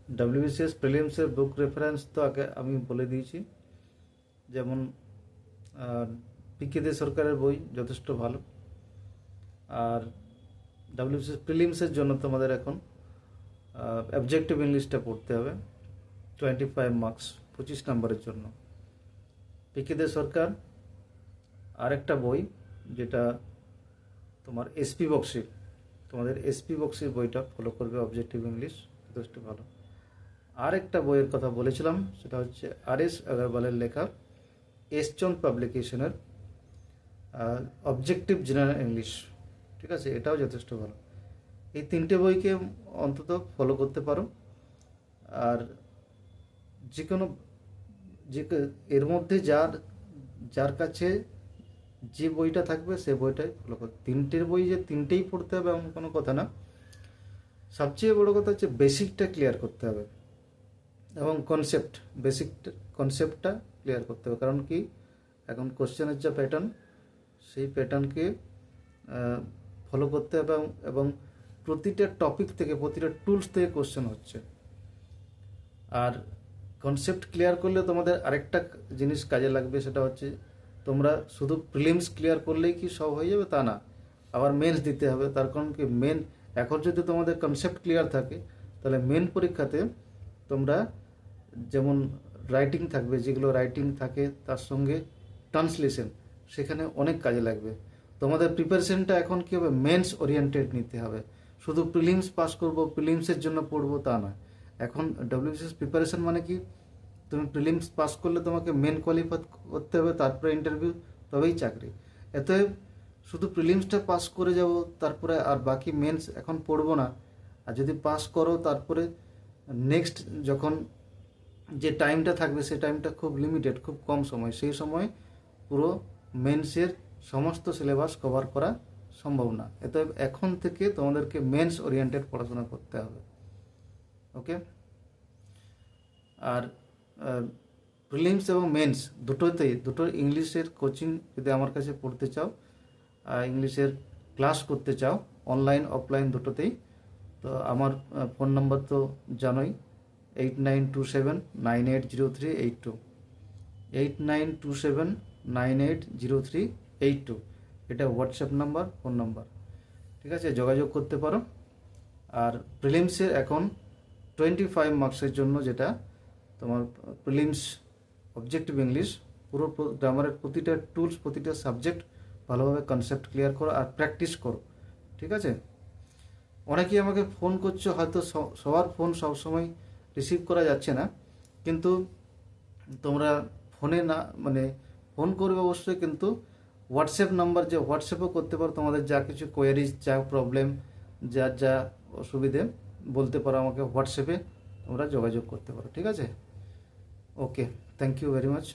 WBCS প্রিলিমসের বুক reference তো আগে আমি বলে দিয়েছি, যেমন পিকে দে সরকারের বই যথেষ্ট ভালো। আর ডব্লিউবিসিএস প্রিলিমসের জন্য তোমাদের এখন অবজেক্টিভ ইংলিশটা পড়তে হবে 25 মার্কস, 25 নম্বরের জন্য। পিকে দে সরকার আরেকটা বই যেটা তোমার এসপি বক্সির, তোমাদের এসপি বক্সির বইটা ফলো করবে, অবজেক্টিভ ইংলিশ যথেষ্ট ভালো। আরেকটা বইয়ের কথা বলেছিলাম, সেটা হচ্ছে আর.এস. আগরওয়ালের লেখা এসচন্দ পাবলিকেশনের অবজেক্টিভ জেনারেল ইংলিশ, ঠিক আছে, এটাও যথেষ্ট ভালো। এই তিনটে বইকে অন্তত ফলো করতে পারো। আর যে কোনো এর মধ্যে যার যার কাছে যে বইটা থাকবে সে বইটাই ফলো করো। তিনটের বই যে তিনটেই পড়তে হবে এমন কোনো কথা না। সবচেয়ে বড় কথা হচ্ছে বেসিকটা ক্লিয়ার করতে হবে এবং কনসেপ্টটা ক্লিয়ার করতে হবে। কারণ কি, এখন কোশ্চেনের যা প্যাটার্ন, সেই প্যাটার্নকে ফলো করতে হবে এবং প্রতিটা টপিক থেকে, প্রতিটা টুলস থেকে কোশ্চেন হচ্ছে। আর কনসেপ্ট ক্লিয়ার করলে তোমাদের আরেকটা জিনিস কাজে লাগবে, সেটা হচ্ছে তোমরা শুধু প্রিলিমস ক্লিয়ার করলেই কি সব হয়ে যাবে তা না, আবার মেন্স দিতে হবে। তার কারণ কি, এখন যদি তোমাদের কনসেপ্ট ক্লিয়ার থাকে, তাহলে মেন পরীক্ষাতে তোমরা যেমন রাইটিং থাকবে, যেগুলো রাইটিং থাকে তার সঙ্গে ট্রান্সলেশন, সেখানে অনেক কাজে লাগবে। তোমাদের প্রিপারেশনটা এখন কী হবে, মেন্স ওরিয়েন্টেড নিতে হবে। শুধু প্রিলিমস পাস করব, প্রিলিমসের জন্য পড়বো তা নয়। এখন ডব্লিউবিসিএস প্রিপারেশন মানে কি, তুমি প্রিলিমস পাস করলে তোমাকে মেন কোয়ালিফাই করতে হবে, তারপরে ইন্টারভিউ, তবেই চাকরি। এতএব শুধু প্রিলিমসটা পাস করে যাব, তারপরে আর বাকি মেন্স এখন পড়বো না। আর যদি পাস করো, তারপরে নেক্সট যখন যে টাইমটা থাকবে, সেই টাইমটা খুব লিমিটেড, খুব কম সময়, সেই সময় পুরো মেন্সের সমস্ত সিলেবাস কভার করা সম্ভব না। অতএব এখন থেকে তোমাদেরকে মেন্স ওরিয়েন্টেড পড়াশোনা করতে হবে। ওকে। আর প্রিলিমস এবং মেন্স দুটোর ইংলিশের কোচিং যদি আমার কাছে পড়তে চাও, ইংলিশের ক্লাস করতে চাও, অনলাইন অফলাইন দুটোতেই, তো আমার ফোন নাম্বার তো জানোই, 8927980382, 8927980382, এটা হোয়াটসঅ্যাপ নাম্বার, ফোন নাম্বার, ঠিক আছে, যোগাযোগ করতে পারো। আর প্রিলিমসের এখন 25 মার্কসের জন্য যেটা তোমার প্রিলিমস অবজেক্টিভ ইংলিশ, পুরো গ্রামারের প্রতিটা টুলস, প্রতিটা সাবজেক্ট ভালোভাবে কনসেপ্ট ক্লিয়ার করো আর প্র্যাকটিস করো, ঠিক আছে। অনেকেই আমাকে ফোন করছো, হয়তো সবার ফোন সবসময় রিসিভ করা যাচ্ছে না, কিন্তু তোমরা ফোনে না, মানে ফোন করবে অবশ্যই, কিন্তু হোয়াটসঅ্যাপ নাম্বার, যে হোয়াটসঅ্যাপও করতে পারো, তোমাদের যা কিছু কোয়ারিজ, যা প্রবলেম, যা অসুবিধে বলতে পারো আমাকে হোয়াটসঅ্যাপে, তোমরা যোগাযোগ করতে পারো, ঠিক আছে। ওকে, থ্যাংক ইউ ভেরি মাচ।